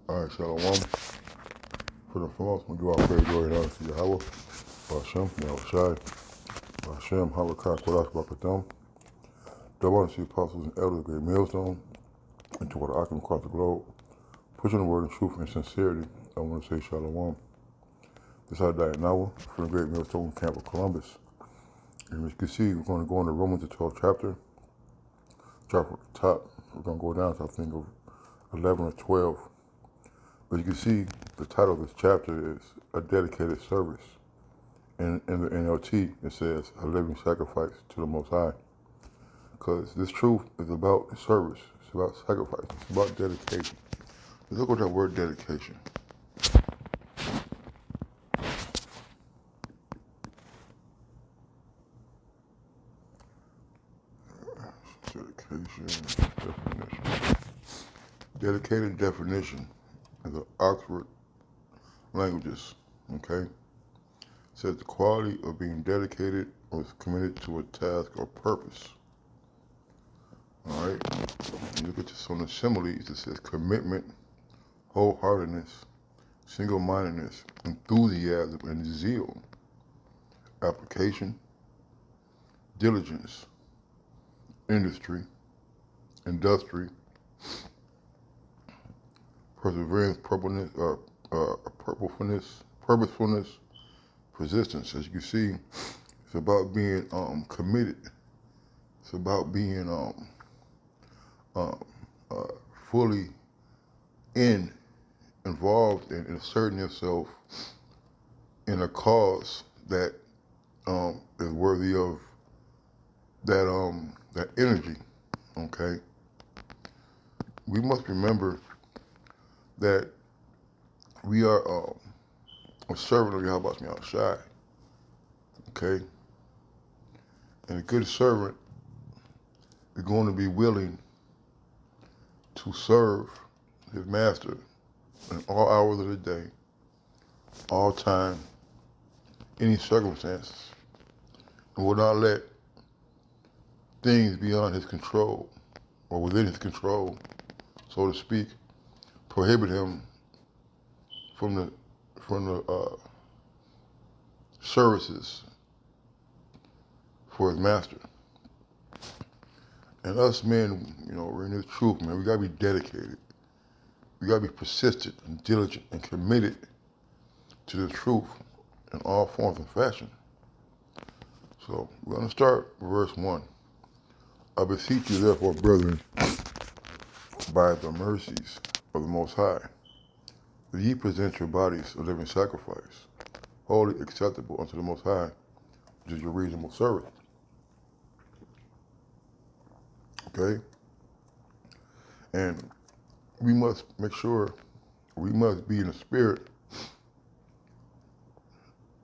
All right, Shalom. For the foremost, we do our praise, glory, and honor to Yahweh, Hashem, Yahushai, Hashem, Halakah, Kodash, Bakatham. The one to see apostles and elders of the great millstone, and to what I can across the globe, pushing the word in truth and sincerity. I want to say Shalom. This is our day now from the great millstone camp of Columbus. And as you can see, we're going to go into Romans, the 12th chapter. Start from the top. We're going to go down to, I think, of 11 or 12. But you can see the title of this chapter is A Dedicated Service. And in the NLT, it says, A Living Sacrifice to the Most High. Because this truth is about service. It's about sacrifice. It's about dedication. Let's look at that word dedication. Dedication, definition. Dedicated definition is an Oxford languages, okay? It says the quality of being dedicated or committed to a task or purpose. All right? Look at this on the similes. It says commitment, wholeheartedness, single-mindedness, enthusiasm, and zeal. Application, diligence, industry, perseverance, purposefulness, persistence. As you can see, it's about being committed. It's about being fully involved in asserting yourself in a cause that is worthy of that energy. Okay. We must remember that we are a servant of Yahweh Shai. Okay. And a good servant is going to be willing to serve his master in all hours of the day, all time, any circumstances, and will not let things beyond his control or within his control, so to speak, prohibit him from the services for his master. And us men, we're in this truth, man. We gotta be dedicated. We gotta be persistent and diligent and committed to the truth in all forms and fashion. So we're gonna start with verse 1. I beseech you, therefore, brethren, by the mercies of the Most High, that ye present your bodies a living sacrifice, wholly acceptable unto the Most High, which is your reasonable service. Okay? And we must make sure, we must be in the spirit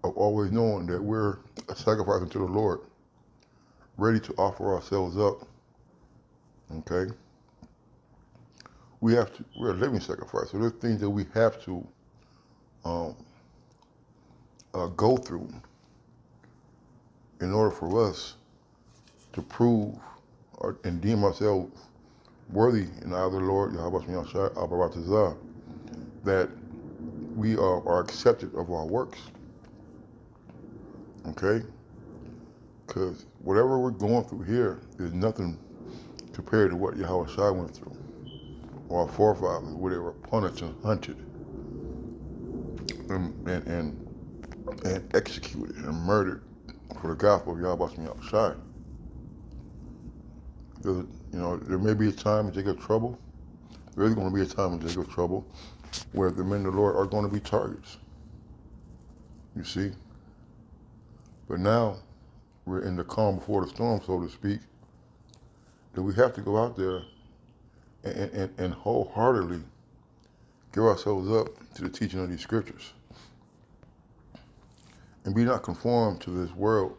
of always knowing that we're a sacrifice unto the Lord, ready to offer ourselves up. Okay? We're a living sacrifice. So there's things that we have to go through in order for us to prove and deem ourselves worthy in the eyes of the Lord, Yahweh, that we are accepted of our works. Okay? Because whatever we're going through here is nothing compared to what Yahweh Shai went through, or our forefathers, where they were punished and hunted and executed and murdered for the gospel of Yahweh Shai. There may be a time in Jacob's trouble. There is going to be a time in Jacob's trouble where the men of the Lord are going to be targets. You see? But now we're in the calm before the storm, so to speak, that we have to go out there and wholeheartedly give ourselves up to the teaching of these scriptures. And be not conformed to this world,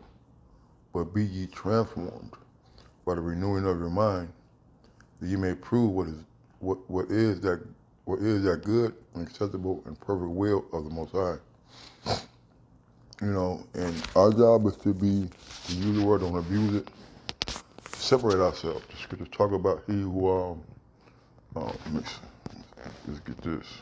but be ye transformed by the renewing of your mind, that ye may prove what is that good and acceptable and perfect will of the Most High. And our job is to use the word, don't abuse it, separate ourselves. The scriptures talk about he who let's get this.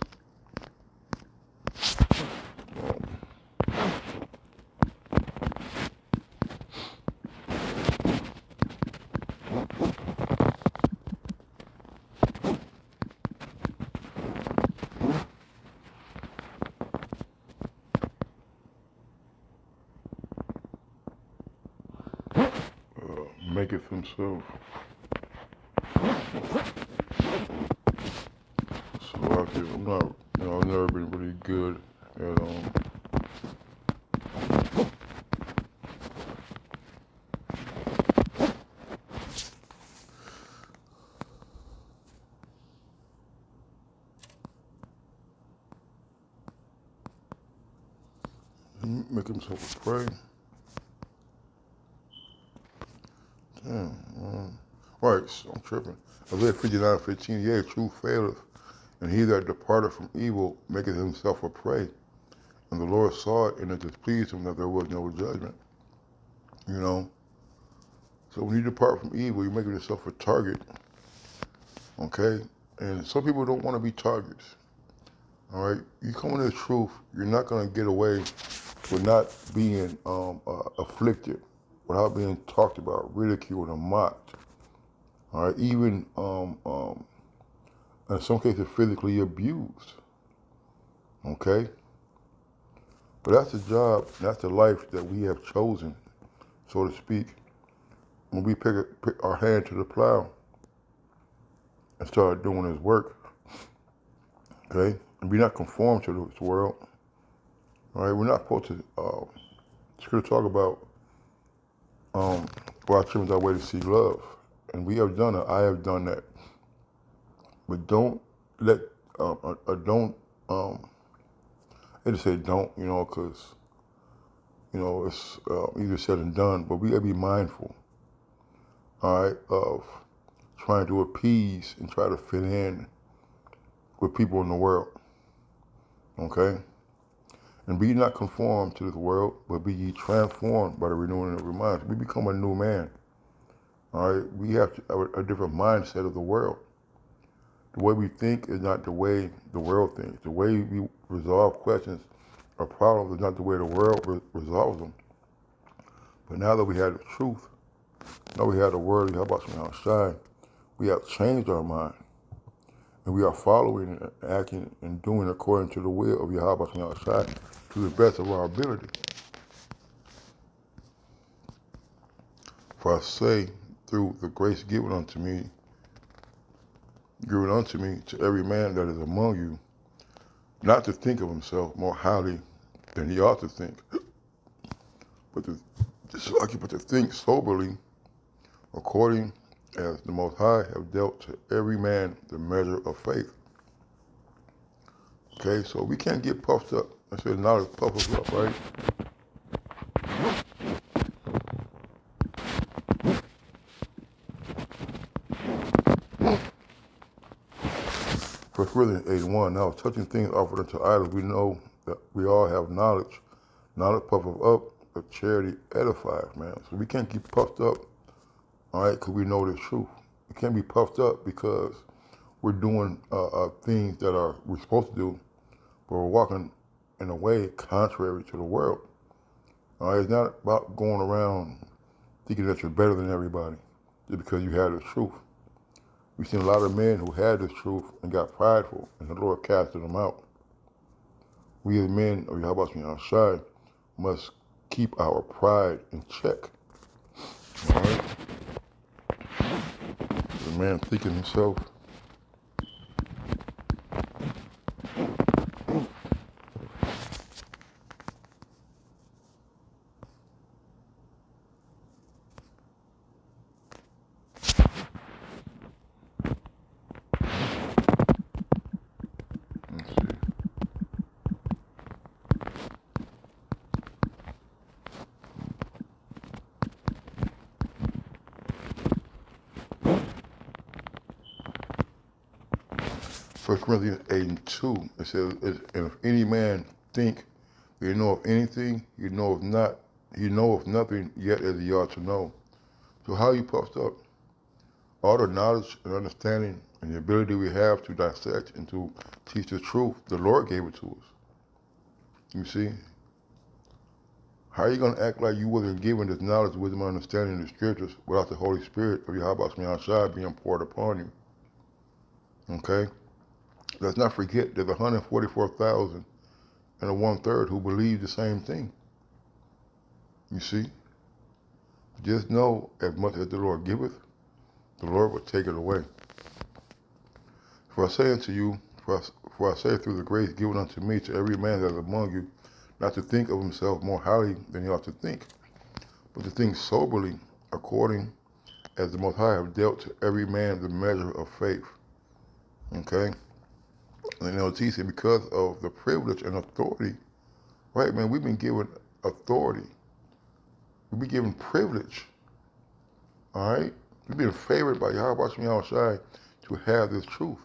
maketh himself. So I'm not, I've never been really good at make himself a prey. Damn. Right, so I'm tripping. Isaiah 59:15, yea, truth faileth, and he that departed from evil maketh himself a prey. And the Lord saw it, and it displeased him that there was no judgment. You know? So when you depart from evil, you're making yourself a target. Okay? And some people don't want to be targets. All right? You come into the truth, you're not going to get away with not being afflicted, without being talked about, ridiculed, and mocked. All right? Even in some cases, physically abused. Okay? But that's the job, that's the life that we have chosen, so to speak, when we pick our hand to the plow and start doing His work. Okay? And be not conformed to this world. All right? We're not supposed to, Scripture talk about, for our children's our way to see love. And we have done it. I have done that. But don't let, don't, I just say don't, because, it's easier said than done, but we gotta be mindful, all right, of trying to appease and try to fit in with people in the world, okay? And be not conformed to this world, but be ye transformed by the renewing of your minds. We become a new man, all right? We have to have a different mindset of the world. The way we think is not the way the world thinks. The way we resolve questions or problems is not the way the world resolves them. But now that we have the truth, now we have the word of Yahweh Shai, we have changed our mind. And we are following and acting and doing according to the will of Yahweh Shai to the best of our ability. For I say, through the grace given unto me, to every man that is among you, not to think of himself more highly than he ought to think, but to think soberly, according as the Most High have dealt to every man the measure of faith. Okay, so we can't get puffed up. I said knowledge puff us up, right? First Corinthians 8:1. Now, touching things offered unto idols, we know that we all have knowledge. Knowledge puffeth up, but charity edifies, man. So we can't get puffed up, all right, because we know the truth. We can't be puffed up because we're doing things that we're supposed to do, but we're walking in a way contrary to the world. All right, it's not about going around thinking that you're better than everybody just because you have the truth. We've seen a lot of men who had this truth and got prideful, and the Lord casted them out. We as men of Yahweh Shai must keep our pride in check. All right? The man thinking himself. Let's see. 1 Corinthians 8:2, it says, and if any man think that he knoweth anything, he knoweth nothing yet as he ought to know. So how are you puffed up? All the knowledge and understanding and the ability we have to dissect and to teach the truth, the Lord gave it to us. You see? How are you going to act like you wasn't given this knowledge, wisdom, and understanding of the scriptures without the Holy Spirit of Yahweh Shai being poured upon you? Okay? Let's not forget there's 144,000 and a 1/3 who believe the same thing. You see? Just know, as much as the Lord giveth, the Lord will take it away. For I say unto you, for I say through the grace given unto me, to every man that is among you, not to think of himself more highly than he ought to think, but to think soberly, according as the Most High have dealt to every man the measure of faith. Okay? And LT said, because of the privilege and authority, right, man, we've been given authority. We've been given privilege. All right? We've been favored by Yahweh Shai to have this truth.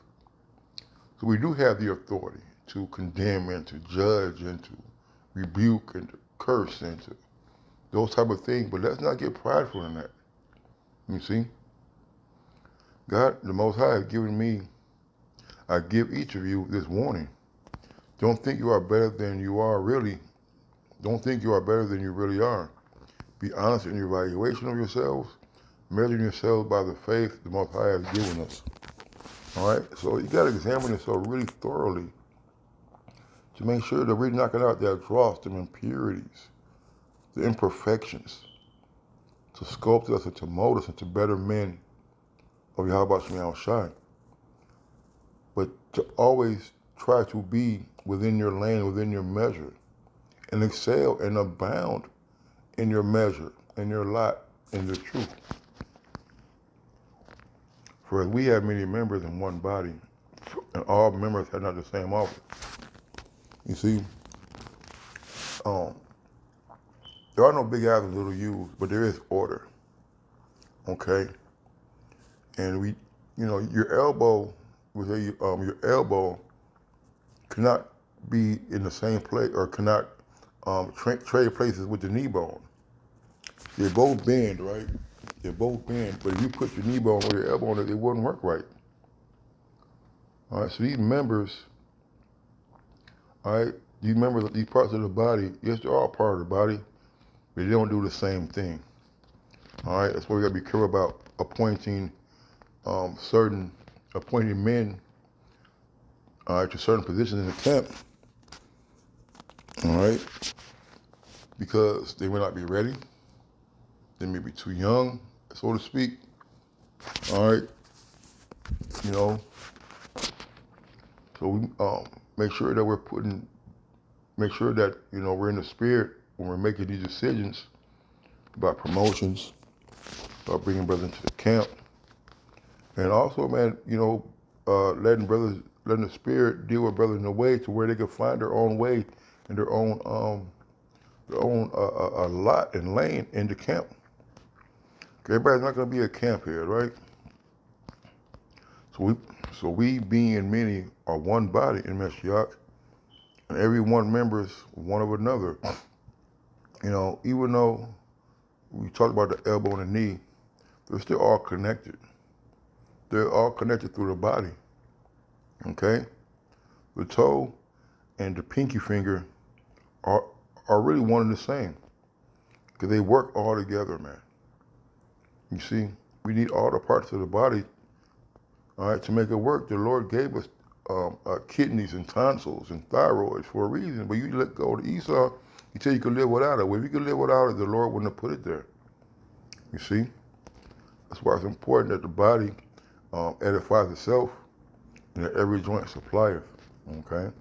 So we do have the authority to condemn and to judge and to rebuke and to curse and to those type of things, but let's not get prideful in that. You see? God, the Most High, has given me, I give each of you this warning. Don't think you are better than you are really. Don't think you are better than you really are. Be honest in your evaluation of yourselves, measuring yourselves by the faith the Most High has given us. All right? So you got to examine yourself really thoroughly to make sure that we're knocking out that dross, them impurities, the imperfections, to sculpt us and to mold us into better men of Yahweh Shemel Shai. But to always try to be within your lane, within your measure, and excel and abound in your measure, in your lot, in the truth. For as we have many members in one body, and all members have not the same office. You see, there are no big I's and little U's, but there is order. Okay? And we, your elbow, your elbow cannot be in the same place or cannot trade places with the knee bone. They both bend, right? They both bend, but if you put your knee bone or your elbow on it, it wouldn't work right. All right, so these members, all right, these members of these parts of the body, yes, they're all part of the body, but they don't do the same thing. All right, that's why we gotta be careful about appointing appointing men, all right, to certain positions in the camp. All right, because they may not be ready. They may be too young, so to speak. All right, so we make sure that we're in the spirit when we're making these decisions about promotions, about bringing brothers into the camp, and also, man, letting the spirit deal with brothers in a way to where they can find their own way and their own lot and lane in the camp. Everybody's not going to be a camp here, right? So we being many are one body in Mashiach, and every one members one of another. Even though we talked about the elbow and the knee, they're still all connected. They're all connected through the body. Okay? The toe and the pinky finger are really one and the same, because they work all together, man. You see, we need all the parts of the body, all right, to make it work. The Lord gave us kidneys and tonsils and thyroids for a reason, but you let go to Esau, he said you could live without it. Well, if you could live without it, the Lord wouldn't have put it there. You see? That's why it's important that the body edifies itself and that every joint supplieth. Okay?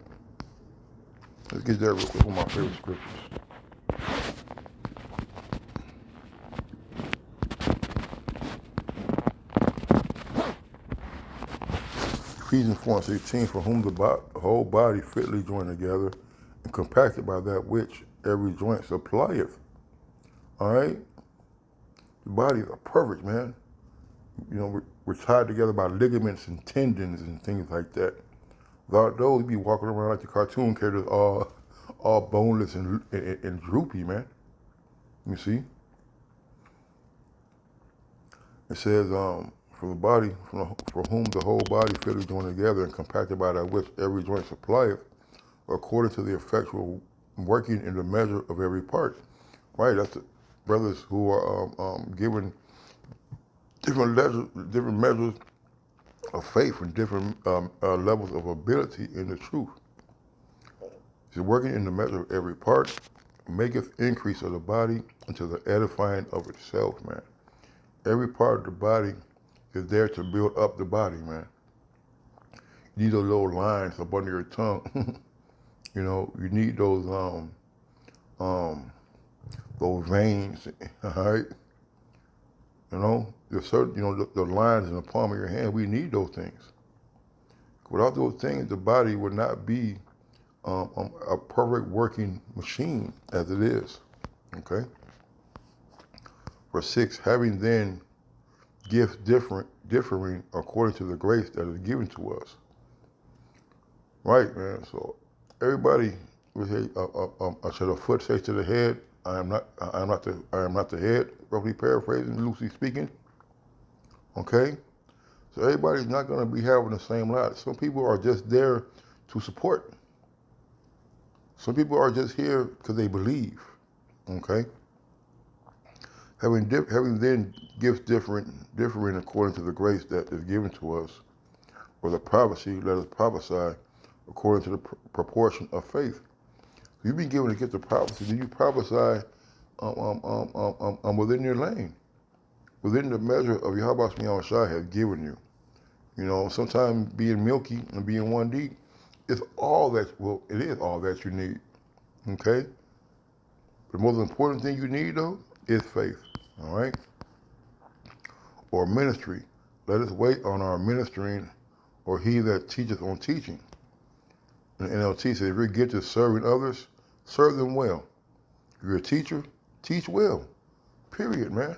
Let's get that real quick. One of my favorite scriptures. Ephesians 4:16, for whom the whole body fitly joined together and compacted by that which every joint supplieth. All right? The bodies are perfect, man. We're tied together by ligaments and tendons and things like that. Without those, we'd be walking around like the cartoon characters, all boneless and droopy, man. You see? It says, for whom the whole body fitly joined together and compacted by that which every joint supplieth, according to the effectual working in the measure of every part. Right? That's the brothers who are given different measures of faith and different levels of ability in the truth. He's working in the measure of every part maketh increase of the body unto the edifying of itself, man. Every part of the body is there to build up the body, man. You need those little lines up under your tongue. You need those veins, all right? There's certain, the lines in the palm of your hand, we need those things. Without those things, the body would not be a perfect working machine as it is, okay? Verse 6, having then gifts differing according to the grace that is given to us. Right, man, so everybody would say, should a foot say to the head, I am not the head, roughly paraphrasing, loosely speaking. Okay? So everybody's not going to be having the same lot. Some people are just there to support. Some people are just here because they believe. Okay? Having then gifts differing according to the grace that is given to us, or the prophecy, let us prophesy according to the proportion of faith. You've been given a gift of prophecy. Do you prophesy within your lane, within the measure of Yahweh Shai has given you? Sometimes being milky and being one deep is all that. Well, it is all that you need. Okay. The most important thing you need though is faith. All right. Or ministry. Let us wait on our ministering, or he that teacheth on teaching. And NLT says, if you're gifted serving others, serve them well. If you're a teacher, teach well. Period, man.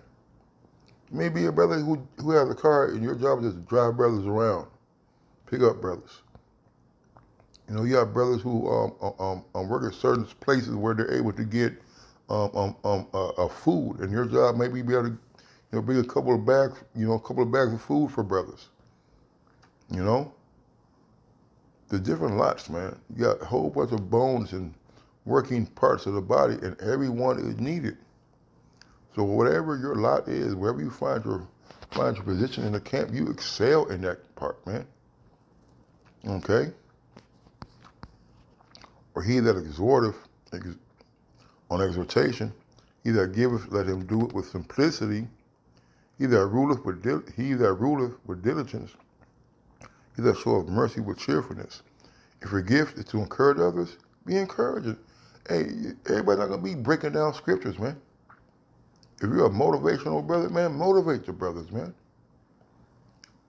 Maybe a brother who has a car and your job is to drive brothers around, pick up brothers. You have brothers who work at certain places where they're able to get food, and your job maybe be able to bring a couple of bags of food for brothers. The different lots, man. You got a whole bunch of bones and working parts of the body, and everyone is needed. So whatever your lot is, wherever you find your position in the camp, you excel in that part, man. Okay? Or he that exhorteth on exhortation, he that giveth, let him do it with simplicity. He that ruleth with diligence, he that showeth mercy with cheerfulness. If your gift is to encourage others, be encouraging. Hey, everybody's not going to be breaking down scriptures, man. If you're a motivational brother, man, motivate your brothers, man.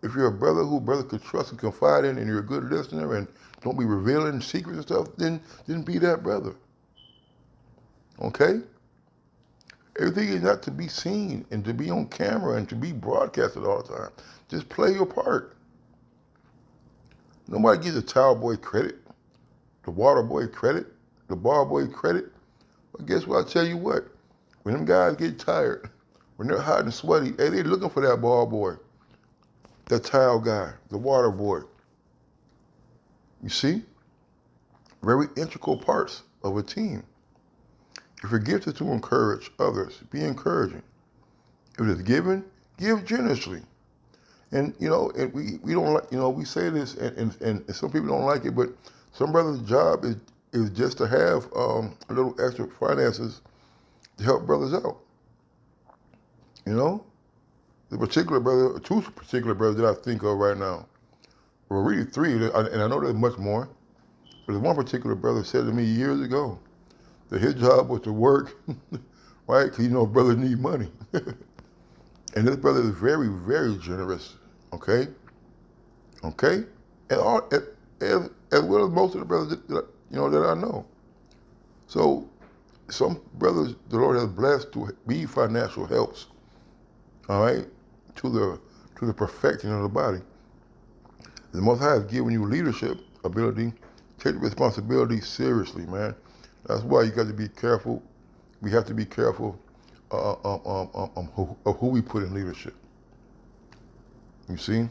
If you're a brother who brother could trust and confide in, and you're a good listener and don't be revealing secrets and stuff, then be that brother. Okay? Everything is not to be seen and to be on camera and to be broadcasted all the time. Just play your part. Nobody gives the towel boy credit, the water boy credit, the bar boy credit. But guess what? I tell you what. When them guys get tired, when they're hot and sweaty, hey, they're looking for that ball boy, that towel guy, the water boy. You see? Very integral parts of a team. If you're gifted to encourage others, be encouraging. If it's given, give generously. And, and we don't like, we say this, and some people don't like it, but some brothers' job is just to have a little extra finances to help brothers out. The two particular brothers that I think of right now, well, really three, and I know there's much more, but there's one particular brother said to me years ago that his job was to work, right? Because brothers need money. And this brother is very, very generous, okay? Okay? And as well as most of the brothers that I know. So some brothers the Lord has blessed to be financial helps, all right, to the perfecting of the body. The Most High has given you leadership ability. Take the responsibility seriously, man. That's why you got to be careful. We have to be careful of who we put in leadership. You see?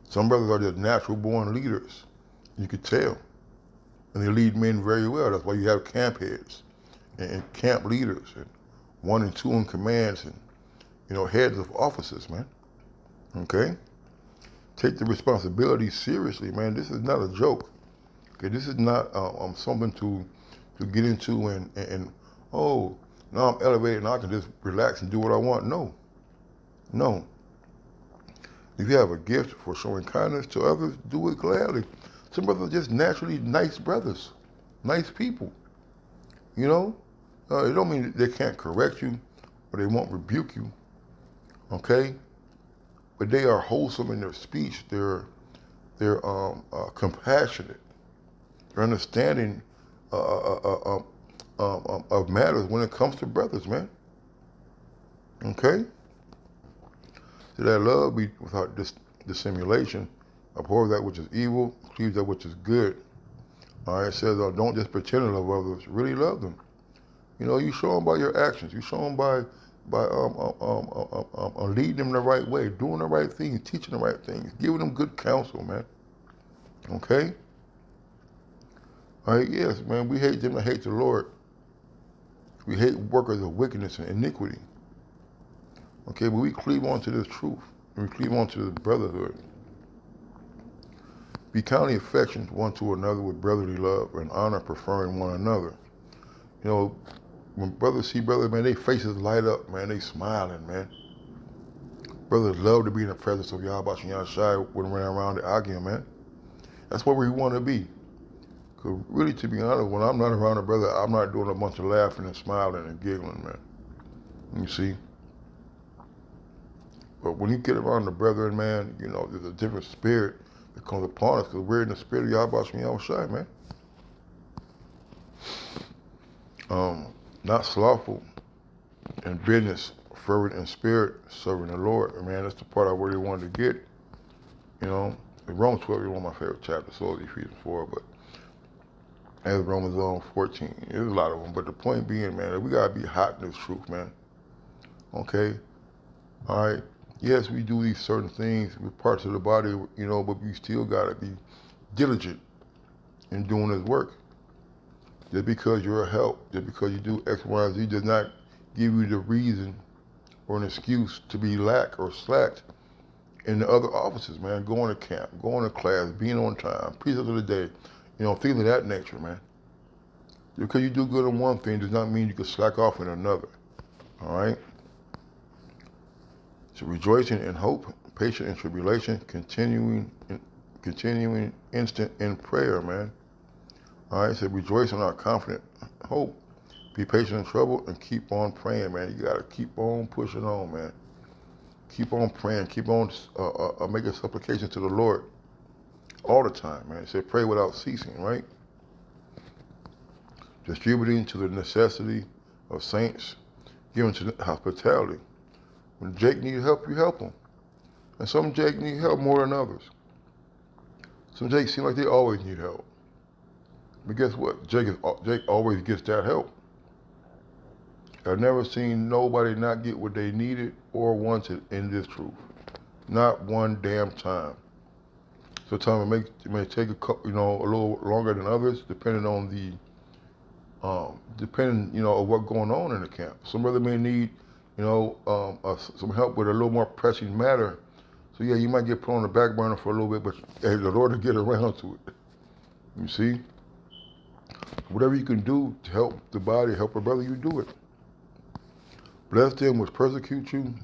Some brothers are just natural born leaders. You could tell. And they lead men very well. That's why you have camp heads and camp leaders and 1 and 2 in commands and, heads of offices, man. Okay? Take the responsibility seriously, man. This is not a joke. Okay, this is not something to to get into and oh, now I'm elevated and I can just relax and do what I want. No, no. If you have a gift for showing kindness to others, do it gladly. Some brothers are just naturally nice brothers, nice people. You know, it don't mean they can't correct you or they won't rebuke you. Okay, but they are wholesome in their speech. They're compassionate. They're understanding of matters when it comes to brothers, man. Okay, so that love be without dissimulation. Abhor that which is evil, cleave that which is good. All right, it says, don't just pretend to love others, really love them. You know, you show them by your actions. You show them by leading them the right way, doing the right things, teaching the right things, giving them good counsel, man. Okay? All right, yes, man, we hate them that hate the Lord. We hate workers of wickedness and iniquity. Okay, but we cleave on to this truth. And we cleave on to this brotherhood. Be kindly affectionate one to another with brotherly love and honor, preferring one another. You know, when brothers see brothers, man, their faces light up, man. They smiling, man. Brothers love to be in the presence of Yahweh and Yahshai when we're around the arguing, man. That's where we want to be. Because really, to be honest, when I'm not around a brother, I'm not doing a bunch of laughing and smiling and giggling, man. You see? But when you get around the brethren, man, you know, there's a different spirit that comes upon us because we're in the spirit of Yahweh and Yahshai, man. Not slothful in business, fervent in spirit, serving the Lord. Man, that's the part I really wanted to get. You know, Romans 12 is one of my favorite chapters, so is Ephesians 4, but as Romans 14, there's a lot of them. But the point being, man, we gotta be hot in this truth, man. Okay, all right. Yes, we do these certain things with parts of the body, you know, but we still gotta be diligent in doing this work. Just because you're a help, just because you do X, Y, and Z does not give you the reason or an excuse to be lack or slacked in the other offices, man. Going to camp, going to class, being on time, precepts of the day, you know, things of that nature, man. Because you do good in one thing does not mean you can slack off in another. All right? So rejoicing in hope, patient in tribulation, continuing instant in prayer, man. All right, so rejoice in our confident hope. Be patient in trouble and keep on praying, man. You got to keep on pushing on, man. Keep on praying. Keep on making supplications to the Lord all the time, man. It said pray without ceasing, right? Distributing to the necessity of saints, giving to hospitality. When Jake needs help, you help him. And some Jake need help more than others. Some Jake seem like they always need help. But guess what? Jake always gets that help. I've never seen nobody not get what they needed or wanted in this truth. Not one damn time. Sometimes it may take a little longer than others, depending on of what's going on in the camp. Some brother may need, some help with a little more pressing matter. So yeah, you might get put on the back burner for a little bit, but hey, the Lord will get around to it. You see? Whatever you can do to help the body, help a brother, you do it. Bless them which persecute you,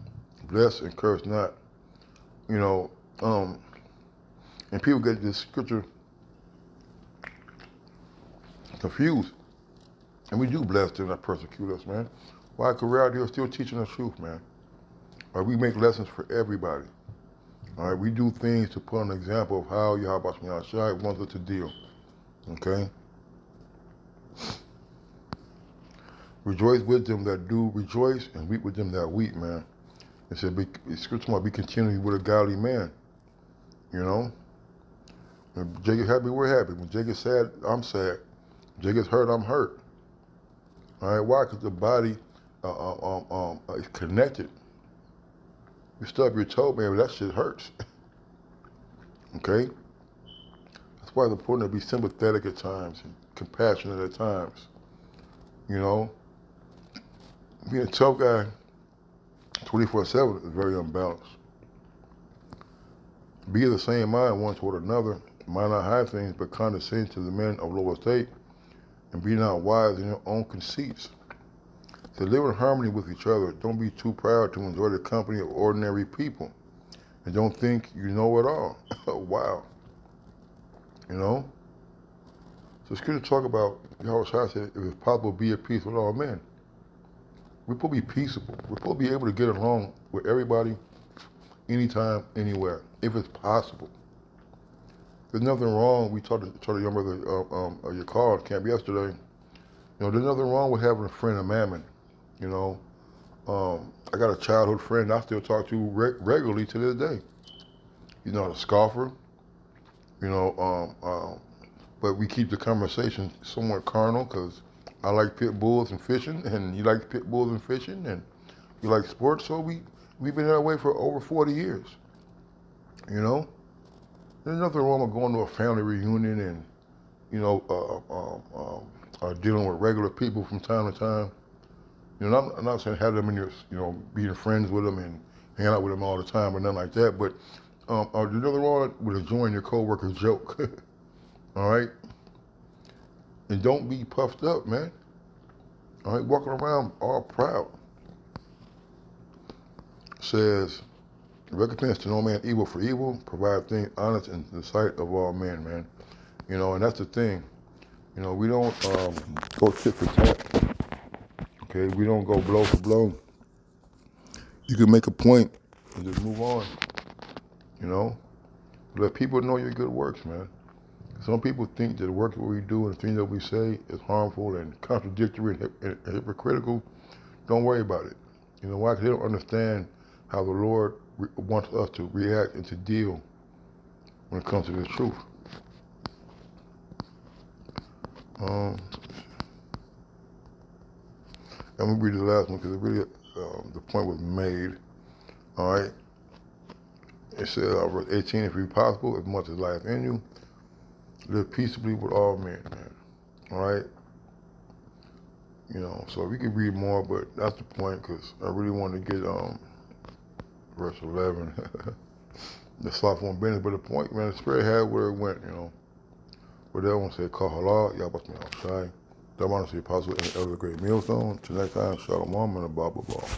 bless and curse not. You know, and people get this scripture confused. And we do bless them that persecute us, man. Why? Because we're out here still teaching the truth, man. All right, we make lessons for everybody. All right, we do things to put an example of how Yahweh Shai wants us to deal. Okay? Rejoice with them that do rejoice and weep with them that weep, man. It said, scripture might be continually with a godly man. You know? When Jake is happy, we're happy. When Jake is sad, I'm sad. When Jake is hurt, I'm hurt. All right, why? Because the body is connected. You stub your toe, man, that shit hurts. Okay? That's why it's important to be sympathetic at times and compassionate at times. You know? Being a tough guy 24/7 is very unbalanced. Be of the same mind one toward another. Mind not high things, but condescend to the men of low estate. and be not wise in your own conceits. To live in harmony with each other. Don't be too proud to enjoy the company of ordinary people. And don't think you know it all. Wow. You know? So it's good to talk about, Yahweh Shai said, if it's possible, be at peace with all men. We're supposed to be peaceable. We're supposed to be able to get along with everybody, anytime, anywhere, if it's possible. There's nothing wrong. We told the young brother, your call camp yesterday. There's nothing wrong with having a friend of Mammon. You know, I got a childhood friend I still talk to regularly to this day. He's not a scoffer. You know, but we keep the conversation somewhat carnal because I like pit bulls and fishing, and he likes pit bulls and fishing, and we like sports. So we've been that way for over 40 years. You know, there's nothing wrong with going to a family reunion and dealing with regular people from time to time. I'm not saying have them in your, being friends with them and hanging out with them all the time or nothing like that. But there's nothing wrong with enjoying your coworker's joke. All right, and don't be puffed up, man. All right, walking around all proud. Says, recompense to no man evil for evil, provide things honest in the sight of all men, man. And that's the thing. We don't go tit for tat. Okay, we don't go blow for blow. You can make a point and just move on. Let people know your good works, man. Some people think that the work that we do and the things that we say is harmful and contradictory and hypocritical. Don't worry about it. You know why? Because they don't understand how the Lord wants us to react and to deal when it comes to the truth. I'm going to read the last one because it really, the point was made. All right. It says, verse 18, if it be possible, as much as life in you, live peaceably with all men, man. All right. So we could read more, but that's the point because I really want to get verse 11. The sloth won't bend it, but the point, man, the Spirit had where it went, Where that one said, call halal, Yahweh Shai. That one said, possible and elder great millstone. Till next time, Shalom and a Baba Ball.